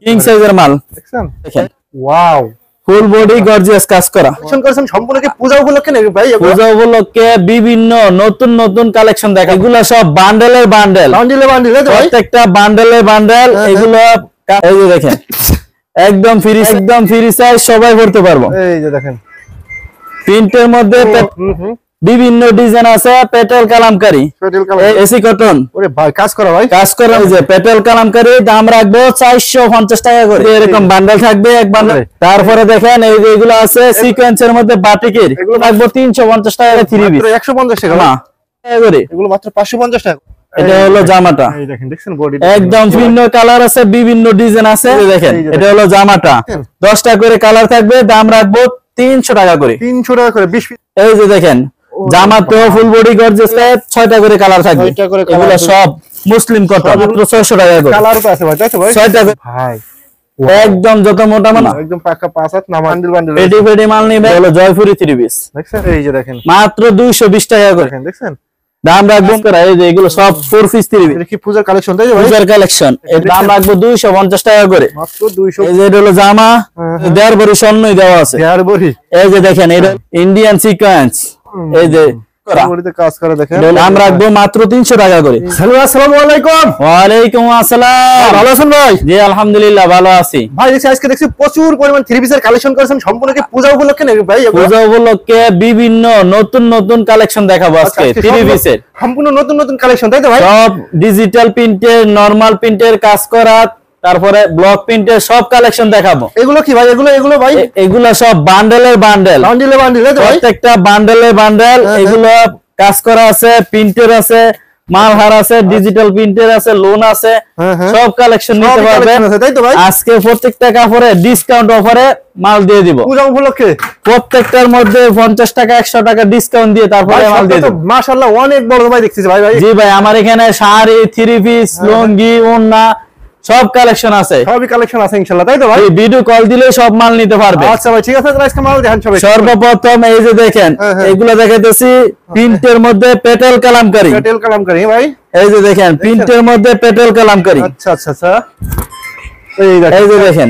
King সাইজের মাল দেখছেন? দেখেন ওয়াও, ফুল বডি গর্জিয়াস কাজ করা। কালেকশন করেছেন সম্পূর্ণ কি পূজা উপলক্ষে নাকি ভাই? পূজা উপলক্ষে বিভিন্ন নতুন নতুন কালেকশন দেখা, এগুলো সব বান্ডেলের বান্ডেল, বান্ডিলে বান্ডিল তাই তো ভাই? প্রত্যেকটা বান্ডেলের বান্ডেল। এগুলো এই যে দেখেন একদম ফ্রি সাইজ, সবাই পড়তে পারবো। এই যে দেখেন প্রিন্টের মধ্যে বিভিন্ন ডিজাইন আছে, Patel Kalamkari, Patel colour, AC cotton. ওরে ভাই কাজ করা ভাই, কাজ করা। এই যে পেটেল কালামকারী, দাম রাখবো 450 টাকা করে। এরকম বান্ডেল থাকবে এক বান্ডেল। তারপরে দেখেন এই যে এগুলো আছে সিকোয়েন্সের মধ্যে বাটিকের, এগুলো রাখবো 350 টাকা করে। 3 পিস 150 টাকা না করে, এগুলো মাত্র 550 টাকা। এটা হলো জামাটা। এই দেখেন, দেখছেন বডি একদম বিভিন্ন কালার আছে, বিভিন্ন ডিজাইন আছে। দেখেন এটা হলো জামাটা, 10 টাকা করে কালার থাকবে, দাম রাখবো 300 টাকা করে। 300 টাকা করে 20 পিস। এই যে দেখেন জামা তো ফুল বডি গর্জিয়াস, 6টা করে কালার থাকবে। এগুলো সব মুসলিম কটন, মাত্র 600 টাকা করে। কালার তো আছে ভাই, তাই তো ভাই? 6টা ভাই একদম যত মোটা মানা, একদম পাকা 5 হাত না বান্ডিল বান্ডিল। পেডি মাল নিবে হলো জয়পুরি 3 পিস, দেখছেন? এই যে দেখেন মাত্র 220 টাকা করে। দেখেন, দেখছেন? দাম রাখবো করা। এই যে এগুলো সব 4 পিস 3 পিস, এটা কি পূজার কালেকশন তাই তো ভাই? পূজার কালেকশন। এর দাম রাখবো 250 টাকা করে, মাত্র 200। এই যে এটা হলো জামা, দেড় ভরি স্বর্ণই দেওয়া আছে। দেয়ার বড়ি, এই যে দেখেন এটা ইন্ডিয়ান সিকোয়েন্স, এই যে বড়িতে কাজ করে দেখেন। দাম রাখবো মাত্র 300 টাকা করে। হ্যালো, আসসালামু আলাইকুম। ওয়ালাইকুম আসসালাম। ভালো আছেন ভাই? জি আলহামদুলিল্লাহ ভালো আছি ভাই। দেখছি আজকে দেখছি প্রচুর পরিমাণ 3 পিসের কালেকশন করেছেন সম্পূর্ণ কি পূজা উপলক্ষে নাকি ভাই? পূজা উপলক্ষে বিভিন্ন নতুন নতুন কালেকশন দেখাবো আজকে 3 পিসের। সম্পূর্ণ নতুন নতুন কালেকশন তাই তো ভাই? সব ডিজিটাল প্রিন্টের, নরমাল প্রিন্টের কাজ করা, তারপরে ব্লক প্রিন্টের সব কালেকশন দেখাবো। এগুলো কি ভাই? এগুলো ভাই এগুলো সব বান্ডেলের বান্ডেল, বান্ডিলে বান্ডিল তাই তো ভাই? প্রত্যেকটা বান্ডেলের বান্ডেল। এগুলো কাজ করা আছে, প্রিন্টের আছে, মালহার আছে, ডিজিটাল প্রিন্টের আছে, লোন আছে, সব কালেকশন নিতে পারবেন তাই তো ভাই? আজকে প্রত্যেকটা কাপড়ে ডিসকাউন্ট অফারে মাল দিয়ে দিব। পূজা উপলক্ষে প্রত্যেকটার মধ্যে 50 টাকা 100 টাকা ডিসকাউন্ট দিয়ে তারপরে মাল দিয়ে দিব। মাশাআল্লাহ অনেক বড় ভাই দেখতেছি ভাই। জি ভাই, আমার এখানে শাড়ি, 3 পিস, লুঙ্গি, ওড়না সব কালেকশন আছে, সবই কালেকশন আছে ইনশাআল্লাহ তাই তো ভাই? ভিডিও কল দিলে সব মাল নিতে পারবে। আচ্ছা ভাই ঠিক আছে, তাহলে আজকে মাল দেখান সবাই। সর্বপ্রথম এই যে দেখেন এগুলো দেখাইতেছি প্রিন্টের মধ্যে পেটেল কালামকারী, পেটেল কালামকারী ভাই। এই যে দেখেন প্রিন্টের মধ্যে পেটেল কালামকারী। আচ্ছা আচ্ছা আচ্ছা, এই যে দেখেন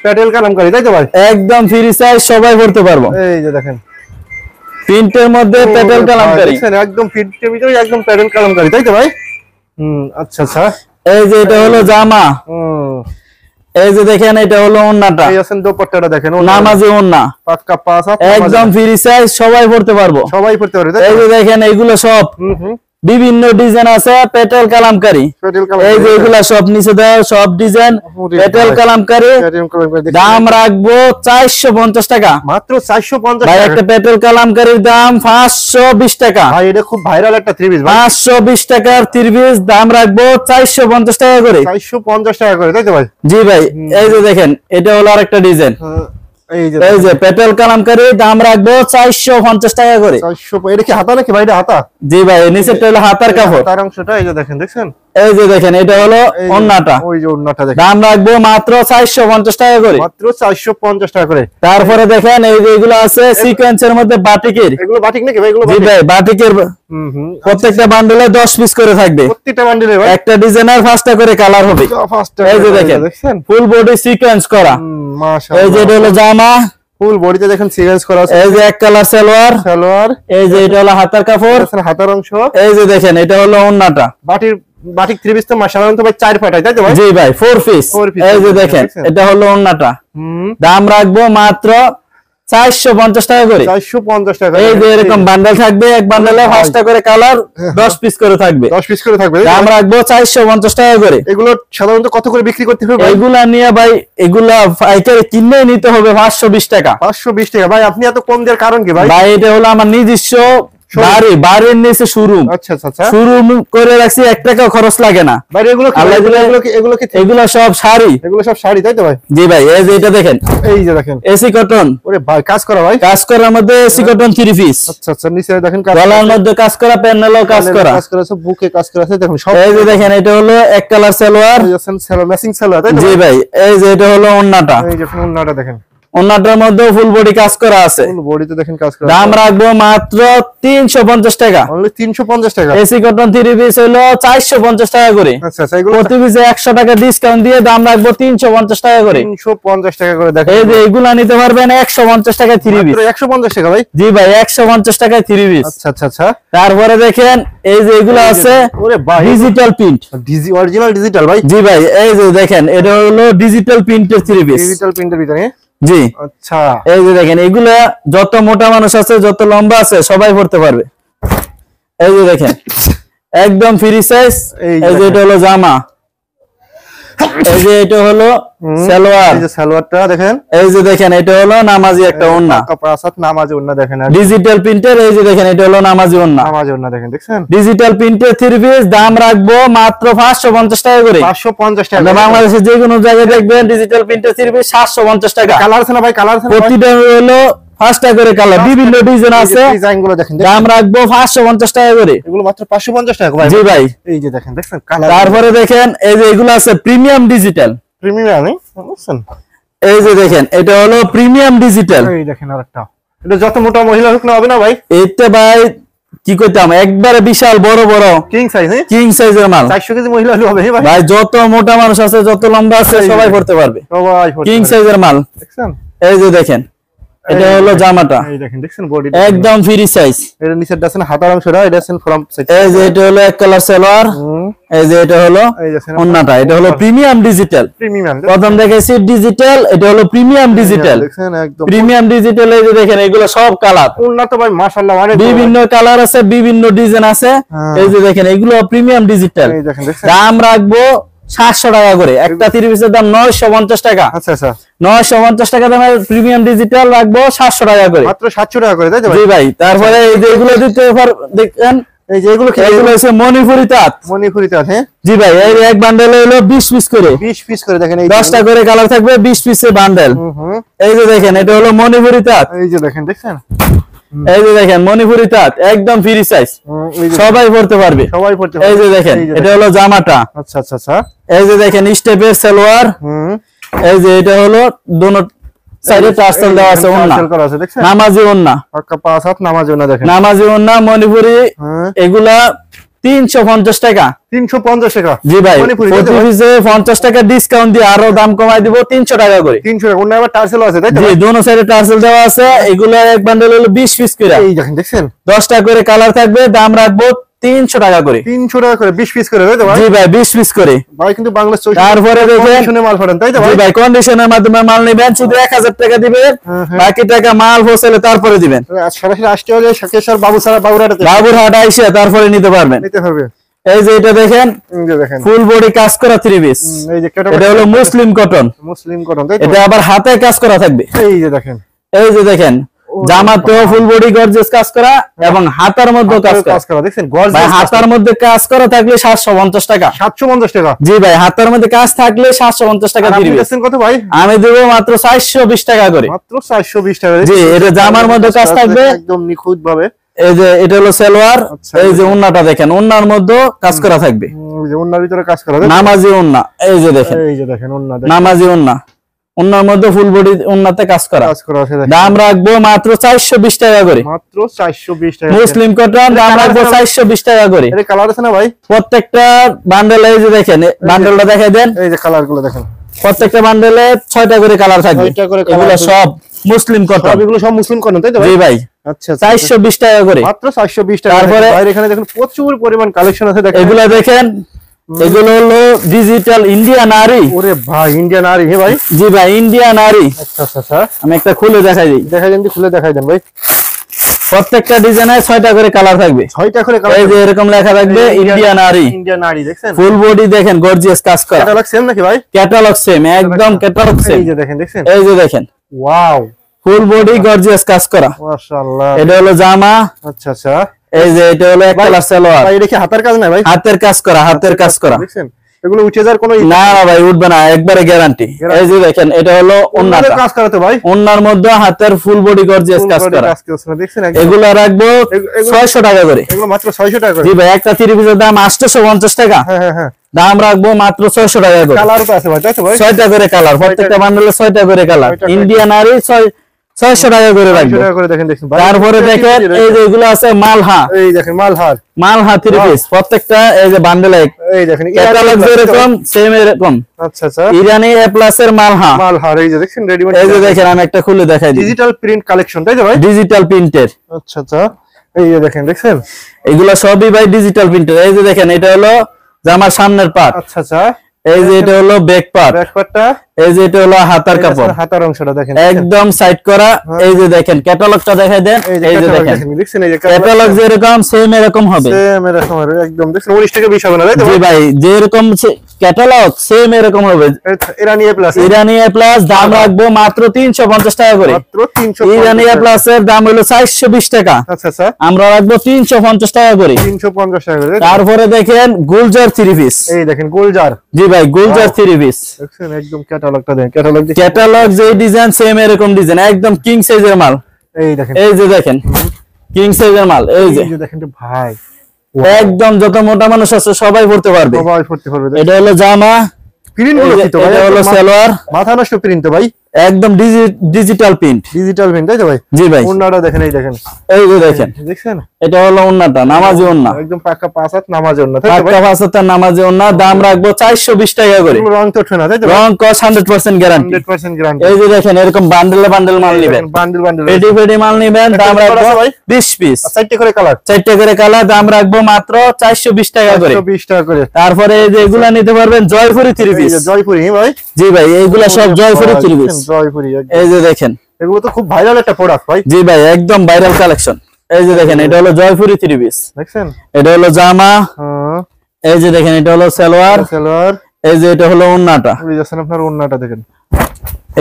পেটেল কালামকারী তাই তো ভাই? একদম ফ্রি সাইজ, সবাই পড়তে পারবো। এই যে দেখেন প্রিন্টের মধ্যে পেটেল কালামকারী, দেখছেন? একদম প্রিন্টের ভিতরে একদম পেটেল কালামকারী তাই তো ভাই? আচ্ছা আচ্ছা। এই যে এটা হলো জামা, এই যে দেখেন এটা হলো ওন্নাটা, এই আছেন দোপাট্টাটা দেখেন, নামাজি ওন্না, পাক্কা 5 হাত, একদম ফ্রি সাইজ, সবাই পড়তে পারবো। সবাই পড়তে পারবে। এই যে দেখেন এগুলো সব বিভিন্ন ডিজাইন আছে, পেটেল কালামকারী। এই যে এগুলা সব নিচে দেওয়া সব ডিজাইন পেটেল কালামকারী। দাম রাখবো 450 টাকা, মাত্র 450 ভাই। টাকা। একটা পেটেল কালামকারীর দাম 520 টাকা ভাই এটা খুব ভাইরাল একটা 3 পিস ভাই। 520 টাকার 3 পিস, দাম রাখবো 450 টাকা করে। 450 টাকা করে তাই তো ভাই? জি ভাই। এই যে দেখেন এটা হলো আরেকটা ডিজাইন, এই যে পেটেল কালামকারী, দাম রাখবো 450 টাকা করে। 400। এটা কি হাতা নাকি ভাই? এটা হাতা? জি ভাই, নিচেরটা হলো হাতার কাপড়, তার অংশটা এই যে দেখেন, দেখছেন? এই যে দেখেন এটা হলো ওন্নাটা, ওই যে ওন্নাটা দেখেন, দাম রাখবো মাত্র 450 টাকা করে। মাত্র 450 টাকা করে। তারপরে দেখেন এই যে এগুলো আছে সিকোয়েন্সের মধ্যে বাটিকের। এগুলো বাটিক নাকি ভাই? এগুলো জি ভাই বাটিকের, প্রত্যেকটা বান্ডেলে 10 পিস করে থাকবে। প্রত্যেকটা বান্ডেলে ভাই একটা ডিজাইনের 5টা করে কালার হবে। এই যে দেখেন ফুল বডি সিকোয়েন্স করা, মাশাআল্লাহ। এই যে এটা হলো জামা, ফুল বডিতে দেখেন সিকোয়েন্স করা আছে। এই যে এক কালার সালোয়ার, এই যে এটা হলো হাতার কাপড়, হাতার অংশ। এই যে দেখেন এটা হলো ওন্নাটা। বাটিক 3 পিস তো মাশাআল্লাহ ভাই 4 ফাটাই তাই তো ভাই? জি ভাই 4 পিস। এই যে দেখেন এটা হলো ওন্নাটা, দাম রাখবো মাত্র 450 টাকা করে। 450 টাকা। এই যে এরকম বান্ডেল থাকবে, এক বান্ডেলে 5টা করে কালার, 10 পিস করে থাকবে, 10 পিস করে থাকবে। দাম রাখবো 450 টাকা করে। এগুলো সাধারণত কত করে বিক্রি করতে হবে ভাই? এগুলা নিয়ে ভাই এগুলা পাইকারি কিনে নিতে হবে 520 টাকা। 520 টাকা ভাই? আপনি এত কম দেওয়ার কারণ কি ভাই? ভাই এটা হলো আমার নিজস্ব বাড়ির নিচে শোরুম। আচ্ছা আচ্ছা, শোরুম করে রাখছি, 1 টাকাও খরচ লাগে না ভাই। এগুলো এগুলো সব শাড়ি, এগুলো সব শাড়ি তাই তো ভাই? জি ভাই। এই যে এটা দেখেন, এই যে দেখেন এসি কটন। ওরে ভাই কাজ করা ভাই? কাজ করার মধ্যে এসি কটন 3 পিস। আচ্ছা আচ্ছা, নিচে দেখেন গলার মধ্যে কাজ করা, প্যানেলও কাজ করা, সব বুকে কাজ করা আছে দেখুন সব। এই যে দেখেন এটা হলো এক কালার সালোয়ার, ম্যাচিং সালোয়ার তাই তো? জি ভাই। এই যে এটা হলো ওন্নাটা, এই যে ওন্নাটা দেখেন, ওন্নাটার মধ্যে ফুল বডি কাজ করা আছে, ফুল বডিতে দেখেন কাজ করা। দাম রাখবো মাত্র 350 টাকা, অনলি 350 টাকা। এসি কটন 3 পিস হলো 450 টাকা করে। আচ্ছা আচ্ছা, এগুলো প্রতি পিসে 100 টাকা ডিসকাউন্ট দিয়ে দাম রাখবো 350 টাকা করে। 350 টাকা করে দেখেন। এই যে এগুলা নিতে পারবেন 150 টাকা 3 পিস। মাত্র 150 টাকা ভাই? জি ভাই, 150 টাকায় 3 পিস। আচ্ছা আচ্ছা আচ্ছা। তারপরে দেখেন এই যে এগুলো আছে ওরে ভাই, ডিজিটাল প্রিন্ট, অরিজিনাল ডিজিটাল ভাই? জি ভাই, এই যে দেখেন এটা হলো ডিজিটাল প্রিন্টের 3 পিস। ডিজিটাল প্রিন্টের ভিতরে? জি। আচ্ছা, এই যে দেখেন এগুলা যত মোটা মানুষ আছে, যত লম্বা আছে, সবাই পড়তে পারবে। এই যে দেখেন একদম ফ্রি সাইজ। এই যে এটা হলো জামা, এই যে এটা হলো সালোয়ার, এই যে সালোয়ারটা দেখেন। এই যে দেখেন এটা হলো নামাজি একটা ওন্না, কাপড় নামাজি ওন্না দেখেন। ডিজিটাল প্রিন্টের। এই যে দেখেন এটা হলো নামাজি ওন্না, নামাজি ওন্না দেখেন, দেখছেন? ডিজিটাল প্রিন্টের 3 পিস, দাম রাখবো মাত্র 550 টাকা করে। 550 টাকা। বাংলাদেশের যে কোনো জায়গায় দেখবেন ডিজিটাল প্রিন্টের 3 পিস 750 টাকা। কালার আছে না ভাই? কালার আছে না? প্রতিটা হলো 5 টাকা করে কালার, বিভিন্ন ডিজাইন আছে। ডিজাইনগুলো দেখেন, দাম রাখবো 550 টাকা করে। এগুলো মাত্র 550 টাকা ভাই? জি ভাই। এই যে দেখেন, দেখছেন কালার? তারপরে দেখেন এই যে এগুলো আছে প্রিমিয়াম ডিজিটাল। প্রিমিয়াম বুঝছেন? এই যে দেখেন এটা হলো প্রিমিয়াম ডিজিটাল। এই দেখেন আরেকটা, এটা যত মোটা মহিলা হোক না হবে না ভাই? এটা ভাই কি কইতাম, একবারে বিশাল বড় বড় কিং সাইজ, কিং সাইজের মাল। 400 কেজি মহিলা হলে হবে ভাই? ভাই যত মোটা মানুষ আছে, যত লম্বা আছে, সবাই পড়তে পারবে, সবাই কিং সাইজের মাল। দেখছেন? এই যে দেখেন এটা হলো জামাটা, এই দেখেন, দেখছেন বডি একদম ফ্রি সাইজ। এটা নিচের আছে না হাতার অংশটা, এটা আছে ফ্রম সাইড। এই যে এটা হলো এক কালার সালোয়ার, এই যে এটা হলো ওন্নাটা, এটা হলো প্রিমিয়াম ডিজিটাল। প্রিমিয়াম প্রথম দেখেছি ডিজিটাল, এটা হলো প্রিমিয়াম ডিজিটাল। দেখছেন একদম প্রিমিয়াম ডিজিটাল। এই যে দেখেন এগুলো সব কালার, ওন্না তো ভাই মাশাআল্লাহ অনেক বিভিন্ন কালার আছে, বিভিন্ন ডিজাইন আছে। এই যে দেখেন এগুলো প্রিমিয়াম ডিজিটাল, এই দেখেন, দেখছেন? দাম রাখবো 700 টাকা করে। একটা 3 পিসের দাম 950 টাকা। আচ্ছা আচ্ছা, 950 টাকা দামের প্রিমিয়াম ডিজিটাল রাখবো 700 টাকা করে, মাত্র 700 টাকা করে, তাই তো ভাই? জি ভাই। তারপরে এই যে এগুলো দিতে দেখেন, এই যে এগুলো কি? এগুলো হচ্ছে মণিপুরি তাঁত। মণিপুরি তাঁত, হ্যাঁ জি ভাই। এই এক বান্ডেলে হলো 20 পিস করে, 20 পিস করে দেখেন। এই 10টা করে কালার থাকবে, 20 পিসের বান্ডেল। এই যে দেখেন এটা হলো মণিপুরি তাঁত। এই যে দেখেন, দেখছেন? এই যে দেখেন মণিপুরি তাঁত, একদম ফ্রি সাইজ, সবাই পড়তে পারবে, সবাই পড়তে পারবে। এই যে দেখেন এটা হলো জামাটা। আচ্ছা আচ্ছা আচ্ছা। এই যে দেখেন স্টেপের সালোয়ার। এই যে এটা হলো দোনো সাইডে টার্সেল দেওয়া আছে, ওন্না নামাজি ওন্না, পাক্কা পাঁচ হাত নামাজি ওন্না দেখেন, নামাজি ওন্না মণিপুরি। এগুলা 350 টাকা। 350 টাকা? জি ভাই, প্রতি পিসে 50 টাকা ডিসকাউন্ট দিয়ে আরো দাম কমাই দিব 300 টাকা করে। 300 টাকা। ওন্না আবার টার্সেল আছে, তাই তো? জি, দোনো সাইডে টার্সেল দেওয়া আছে। এগুলা এক বান্ডেল হলো 20 পিস করে। এই দেখেন, দেখছেন? 10টা করে কালার থাকবে, দাম রাখবো 300 টাকা করে। 300 টাকা করে 20 পিস করে, তাই তো ভাই? জি ভাই, 20 পিস করে ভাই কিন্তু বাংলাদেশ। তারপরে দেখেন শুনে মাল পাঠান, তাই তো ভাই? জি ভাই, কন্ডিশনের মাধ্যমে মাল নেবেন, শুধু 1000 টাকা দিবেন, বাকি টাকা মাল পৌঁছালে তারপরে দিবেন। সরাসরি আসতে হবে শাকেশ্বর বাবুরহাটে, বাবুরহাট আইসা তারপরে নিতে পারবেন। নিতে পারবে। এই যে এটা দেখেন, ফুল বডি কাজ করা 3 পিস। এই যে এটা হলো মুসলিম কটন, মুসলিম কটন, তাই তো? এটা আবার হাতে কাজ করা থাকবে। এই যে দেখেন, এই যে দেখেন জামাতেও ফুল বডি গর্জিয়াস কাজ করা এবং হাতার মধ্যে কাজ করা। দেখছেন ভাই হাতার মধ্যে কাজ করা থাকলে 750 টাকা। 750 টাকা? জি ভাই, হাতার মধ্যে কাজ থাকলে 750 টাকা দিবেন। কত ভাই? আমি দেব মাত্র 420 টাকা করে। মাত্র 420 টাকা? জি, এটা জামার মধ্যে কাজ থাকবে একদম নিখুঁত ভাবে। এই যে এটা হলো সালোয়ার। এই যে ওন্নাটা দেখেন, ওন্নার মধ্যে কাজ করা থাকবে, এই যে ওন্নার ভিতরে কাজ করা, নামাজি ওন্না। এই যে দেখেন, এই যে দেখেন ওন্না, নামাজি ওন্না, ওন্নার মধ্যে ফুল বডি ওন্নাতে কাজ করা আছে। দাম রাখবো মাত্র 420 টাকা করে। মাত্র 420 টাকা মুসলিম কটন, দাম রাখবো 420 টাকা করে। এর কালার আছে না ভাই? প্রত্যেকটা বান্ডেল, এই যে দেখেন বান্ডেলটা দেখাই দেন, এই যে কালার গুলো দেখেন। প্রত্যেকটা বান্ডেলে 6টা করে কালার থাকবে। এগুলো সব মুসলিম কটন, এগুলো সব মুসলিম কটন, তাই তো ভাই? জি ভাই। আচ্ছা, 420 টাকা করে, মাত্র 420 টাকা। তারপরে বাইরে এখানে দেখুন প্রচুর পরিমাণ কালেকশন আছে, দেখেন এগুলো দেখেন। এগুলো হলো ডিজিটাল ইন্ডিয়ান আরি। ওরে ভাই, ইন্ডিয়ান আরি? হে ভাই, জি ভাই, ইন্ডিয়ান আরি। আচ্ছা আচ্ছা আচ্ছা। আমি একটা খুলে দেখাই দিই, দেখাই দেন, খুলে দেখাই দেন ভাই। প্রত্যেকটা ডিজাইনে 6টা করে কালার থাকবে। 6টা করে কালার? এই যে এরকম লেখা থাকবে ইন্ডিয়ান আরি। ইন্ডিয়ান আরি দেখছেন? ফুল বডি দেখেন গর্জিয়াস কাজ করা। ক্যাটালগ সেম নাকি ভাই? ক্যাটালগ সেম, একদম ক্যাটালগ সেম। এই যে দেখেন, দেখছেন? এই যে দেখেন, ওয়াও, ফুল বডি গর্জিয়াস কাজ করা, মাশাআল্লাহ। এটা হলো জামা। আচ্ছা আচ্ছা। এই যে এটা হলো এক কালার সালোয়ার। ভাই এটা কি হাতের কাজ না ভাই? হাতের কাজ করা, হাতের কাজ করা। দেখছেন এগুলো উঠে যাওয়ার কোনো না না ভাই, উঠবে না, একবারে গ্যারান্টি। এই যে দেখেন এটা হলো ওন্নাটা, কাজ করা তো ভাই? ওন্নার মধ্যে হাতের ফুল বডি গর্জিয়াস কাজ করা। দেখছেন? এগুলো রাখবো 600 টাকা করে। এগুলো মাত্র 600 টাকা করে? জি ভাই, একটা 3 পিসের দাম 850 টাকা। হ্যাঁ হ্যাঁ হ্যাঁ। দাম রাখবো মাত্র 600 টাকা করে। কালার তো আছে ভাই, তাই তো ভাই? 6টা করে কালার, প্রত্যেকটা বান্ডেলে 6টা করে কালার। ইন্ডিয়ান আরি 600 টাকা করে রাখবো। 600 টাকা করে দেখেন। তারপরে দেখেন এই যে এগুলো আছে মালহা, এই দেখেন মালহা 3 পিস, প্রত্যেকটা এই যে বান্ডেলে এই দেখেন ক্যাটালগ যেরকম সেম এরকম। আচ্ছা ইরানি এ প্লাস এর মালহা এই যে দেখেন রেডিমেড। এই যে দেখেন আমি একটা খুলে দেখাই দিই, ডিজিটাল প্রিন্ট কালেকশন, তাই তো ভাই? ডিজিটাল প্রিন্টের। আচ্ছা এই যে দেখেন, দেখছেন এগুলো সবই ভাই ডিজিটাল প্রিন্টের। এই যে দেখেন এটা হলো জামার সামনের পার্ট। আচ্ছা এই যে এটা হলো ব্যাক পার্টটা, এই যে এটা হলো হাতার কাপড়, হাতার অংশটা দেখেন একদম সাইড করা। এই যে দেখেন ক্যাটালগটা দেখাই দেন, এই যে দেখেন ক্যাটালগ যেরকম সেম এরকম হবে, সেম এরকম হবে একদম। দেখেন 19 টাকা 20 হবে না, তাই তো? জি ভাই, যেরকম ক্যাটালগ সেম এরকম হবে। ইরানি এ প্লাস দাম রাখবো মাত্র 350 টাকা করে। মাত্র 350। ইরানি এ প্লাস এর দাম হলো 420 টাকা। আচ্ছা আমরা রাখবো 350 টাকা করে। 350 টাকা করে। তারপরে দেখেন গুলজার 3 পিস। এই দেখেন গুলজার, জি ভাই, গুলজার 3 পিস। দেখছেন একদম ক্যাটালগটা দেখেন, ক্যাটালগ যে ডিজাইন সেম এরকম ডিজাইন, একদম কিং সাইজের মাল। এই দেখেন, এই যে দেখেন কিং সাইজের মাল। এই যে দেখেন ভাই, একদম যত মোটা মানুষ আছে সবাই পড়তে পারবে। এটা হলো জামা, প্রিন্ট গুলো কি তো ভাই? এটা হলো সালোয়ার, মাথা নষ্ট প্রিন্ট তো ভাই, একদম ডিজিটাল প্রিন্ট, তাই তো ভাই? জি ভাই। ওন্নাটা দেখেন, এই দেখেন, এই যে দেখেন, দেখছেন এটা হলো ওন্নাটা, নামাজি ওন্না, একদম পাক্কা 5 হাত নামাজি ওন্না, তাই তো ভাই? পাক্কা 5 হাত নামাজি ওন্না। দাম রাখবো 420 টাকা করে। রং তো ওঠে না, তাই তো? রং কস 100% গ্যারান্টি। 100% গ্যারান্টি। এই যে দেখেন এরকম বান্ডেলে বান্ডেল মাল নেবেন, বান্ডেল রেডি মাল নেবেন, দাম রাখবো 20 পিস, 4টা করে কালার, 4টা করে কালার। দাম রাখবো মাত্র 420 টাকা করে। 420 টাকা করে। তারপরে এই যে এগুলা নিতে পারবেন জয়পুরি 3 পিস। জয়পুরি ভাই? জি ভাই, এইগুলা সব জয়পুরি 3 পিস। জয়পুরি, এই যে দেখেন, এগুলো তো খুব ভাইরাল একটা প্রোডাক্ট ভাই। জি ভাই, একদম ভাইরাল কালেকশন। এই যে দেখেন এটা হলো জয়পুরি 3 পিস, দেখছেন? এটা হলো জামা, এই যে দেখেন এটা হলো সালোয়ার, এই যে এটা হলো ওন্নাটা, এই যে আপনার ওন্নাটা দেখেন,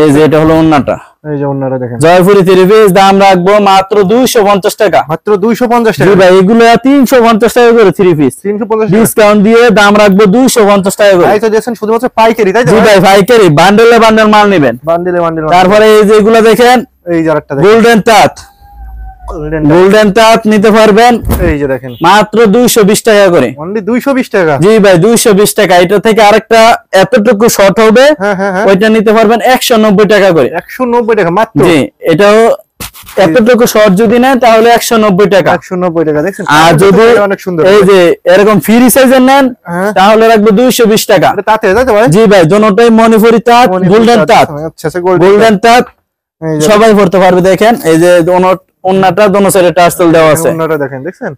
এই যে এটা হলো ওন্নাটা, এই যে ওন্নাটা দেখেন। জয়পুরি 3 পিস। দাম রাখবো মাত্র 250 টাকা। মাত্র 250 টাকা? জি ভাই, এগুলো 350 টাকা করে 3 পিস, 350 ডিসকাউন্ট দিয়ে দাম রাখবো 250 টাকা করে। এই তো দেখছেন শুধুমাত্র পাইকারি, তাই তো? জি ভাই, পাইকারি, বান্ডেলে বান্ডেল মাল নেবেন, বান্ডেলে। তারপরে এই যে এগুলো দেখেন, এই যে আরেকটা দেখেন, গোল্ডেন তাঁত নিতে পারবেন, এই যে দেখেন মাত্র 220 টাকা করে। অনলি 220 টাকা? জি ভাই, 220 টাকা। এটা থেকে আরেকটা এতটুকু শর্ট হবে, ওইটা নিতে পারবেন 190 টাকা করে। 190 টাকা মাত্র? জি, এটাও এতটুকু শর্ট যদি নেন তাহলে 190 টাকা। 190 টাকা, দেখছেন? আর যদি অনেক সুন্দর এই যে এরকম ফ্রি সাইজের নেন তাহলে রাখবো 220 টাকা। এটা তাতে, তাই তো ভাই? জি ভাই, দুটোই মণিপুরি তাঁত, গোল্ডেন তাঁত। আচ্ছা, গোল্ডেন তাঁত সবাই পড়তে পারবে। দেখেন এই যে ওন্নাটা দোনো সাইডে টার্সেল দেওয়া আছে। ওন্নাটা দেখেন, দেখছেন?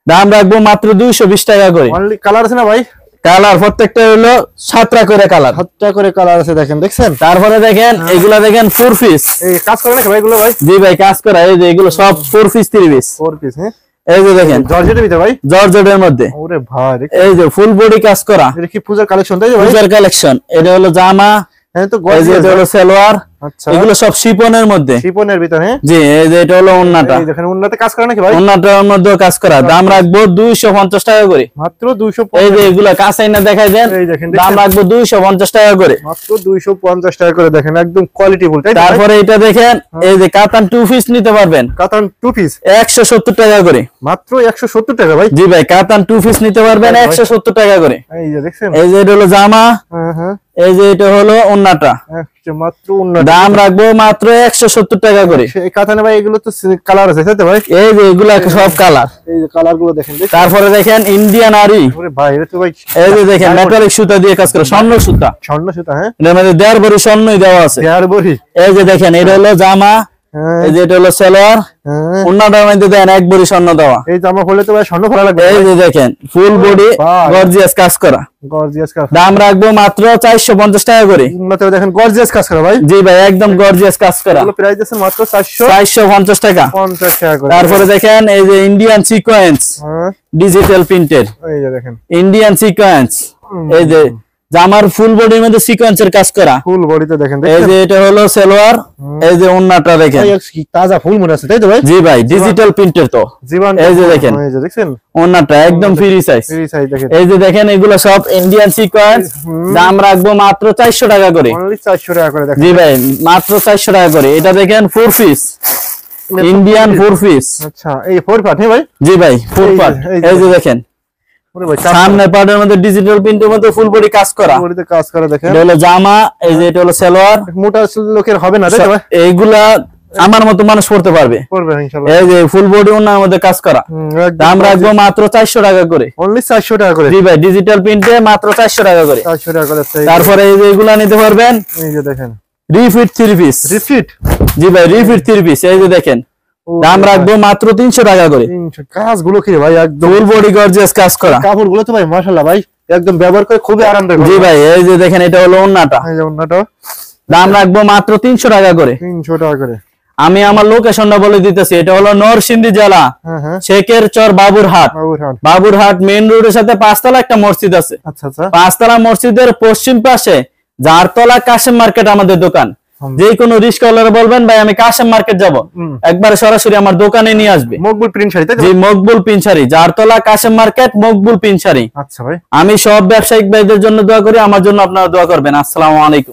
দাম রাখবো মাত্র 220 টাকা করে। অনলি কালার আছে না ভাই? কালার প্রত্যেকটা হলো 7টা করে কালার, 7টা করে কালার আছে, দেখেন, দেখছেন? তারপরে দেখেন এগুলা দেখেন 4 পিস। এই কাজ করে নাকি ভাই এগুলো ভাই? জি ভাই, কাজ করা। এই যে এগুলো সব 4 পিস 3 পিস। 4 পিস, হ্যাঁ? এই যে দেখেন জর্জেটের ভিতরে ভাই? জর্জেটের মধ্যে। ওরে ভাই, এই যে ফুল বডি কাজ করা। এটা কি পূজার কালেকশন, তাই তো ভাই? পূজার কালেকশন। এটা হলো জামা, হ্যাঁ তো এই যে এটা হলো সালোয়ার। আচ্ছা, এগুলো সব শিপনের মধ্যে, শিপনের ভিতরে। জি, এই যে এটা হলো ওন্নাটা, এই দেখেন ওন্নাতে কাজ করে নাকি ভাই? ওন্নাটার মধ্যে কাজ করা। দাম রাখবো 250 টাকা করে। মাত্র 250? এই যে এগুলা কাঁচাই না দেখাই দেন, এই দেখেন, দাম রাখবো 250 টাকা করে। মাত্র 250 টাকা করে, দেখেন একদম কোয়ালিটি ফুল, তাই তো? তারপরে এটা দেখেন এই যে কাতান 2 পিস নিতে পারবেন, কাতান 2 পিস 170 টাকা করে। মাত্র 170 টাকা ভাই? জি ভাই, কাতান 2 পিস নিতে পারবেন 170 টাকা করে। এই যে দেখছেন, এই যে এটা হলো জামা, এই যে এটা হলো ওন্নাটা, মাত্র ওন্না। দাম রাখবো মাত্র 170 টাকা করে। এই কাতানে ভাই এগুলো তো কালার আছে, তাই তো ভাই? এই যে এগুলা সব কালার, এই যে কালার গুলো দেখেন। তারপরে দেখেন ইন্ডিয়ান আরি, ওরে ভাই এটা তো ভাই, এই যে দেখেন মেটালিক সুতা দিয়ে কাজ করা, স্বর্ণ সুতা, স্বর্ণ সুতা, হ্যাঁ? এর মধ্যে 1.5 ভরি স্বর্ণই দেওয়া আছে। 1.5 ভরি? এই যে দেখেন এটা হলো জামা, এই যে এটা হলো সালোয়ার, ওন্নাটার মধ্যে দেন 1 ভরি স্বর্ণ দেওয়া। এই জামা পরলে তো ভাই স্বর্ণ পরা লাগবে। এই যে দেখেন ফুল বডি গর্জিয়াস কাজ করা, গর্জিয়াস কাজ। দাম রাখবো মাত্র 450 টাকা করে। উন্নতে দেখেন গর্জিয়াস কাজ করা ভাই? জি ভাই, একদম গর্জিয়াস কাজ করা। এগুলো প্রাইস আছে মাত্র 450 টাকা। 50 টাকা করে। তারপরে দেখেন এই যে ইন্ডিয়ান সিকোয়েন্স, ডিজিটাল প্রিন্টেড, এই যে দেখেন ইন্ডিয়ান সিকোয়েন্স। এই যে জামার ফুল বডির মধ্যে সিকোয়েন্সের কাজ করা, ফুল বডিতে দেখেন। এই যে এটা হলো সালোয়ার, এই যে ওন্নাটা দেখেন, তাজা ফুল মনে আছে, তাই তো ভাই? জি ভাই, ডিজিটাল প্রিন্টের তো জীবন। এই যে দেখেন, এই যে দেখছেন ওন্নাটা একদম ফ্রি সাইজ, দেখেন। এই যে দেখেন এগুলো সব ইন্ডিয়ান সিকোয়েন্স। দাম রাখবো মাত্র 400 টাকা করে। অনলি 400 টাকা করে, দেখেন। জি ভাই, মাত্র 400 টাকা করে। এটা দেখেন 4 পিস, ইন্ডিয়ান 4 পিস। আচ্ছা, এই 4 পার্ট, হ্যাঁ ভাই? জি ভাই, 4 পার্ট। এই যে দেখেন ওরে ভাই সামনে পার্টের মধ্যে ডিজিটাল প্রিন্টের মধ্যে ফুল বডি কাজ করা, বডিতে কাজ করা দেখেন। এটা হলো জামা, এই যে এটা হলো সালোয়ার। মোটা লোকের হবে না তাই তো ভাই? এইগুলা আমার মতো মানুষ পড়তে পারবে, পড়বে ইনশাআল্লাহ। এই যে ফুল বডি ওনার মধ্যে কাজ করা, দাম রাখবো মাত্র 400 টাকা করে। অনলি 400 টাকা করে? জি ভাই, ডিজিটাল প্রিন্টে মাত্র 400 টাকা করে। 400 টাকা করে। তারপরে এই যে এগুলা নিতে পারবেন, এই যে দেখেন রিফিট 3 পিস। রিফিট? জি ভাই, রিফিট 3 পিস, এই যে দেখেন, দাম রাখবো মাত্র 300 টাকা করে। 300। কাজগুলো কি ভাই একদম ফুল বডি গর্জিয়াস কাজ করা। কাপড়গুলো তো ভাই মাশাআল্লাহ ভাই একদম ব্যবহার করে খুবই আরামদায়ক। জি ভাই, এই যে দেখেন, এটা হলো ওন্নাটা, এই যে ওন্নাটা, দাম রাখবো মাত্র 300 টাকা করে। 300 টাকা করে। আমি আমার লোকেশনটা বলে দিতেছি, এটা হলো নরসিংদী জেলা, শেখের চর, বাবুরহাট। বাবুরহাট মেইন রোডের সাথে 5 তলা একটা মসজিদ আছে। আচ্ছা আচ্ছা। 5 তলা মসজিদের পশ্চিম পাশে 4 তলা কাশেম মার্কেট আমাদের দোকান। যে কোনো রিস্কওয়ালারা বলবেন ভাই আমি কাশেম মার্কেট যাব, একবার সরাসরি আমার দোকানে নিয়ে আসবে। মকবুল প্রিন্ট শাড়ি তাই তো? জি, মকবুল প্রিন্ট শাড়ি, 4 তলা কাশেম মার্কেট, মকবুল প্রিন্ট শাড়ি। আচ্ছা ভাই, আমি সব ব্যবসায়িক ভাইদের জন্য দোয়া করি, আমার জন্য আপনারা দোয়া করবেন। আসসালামু আলাইকুম।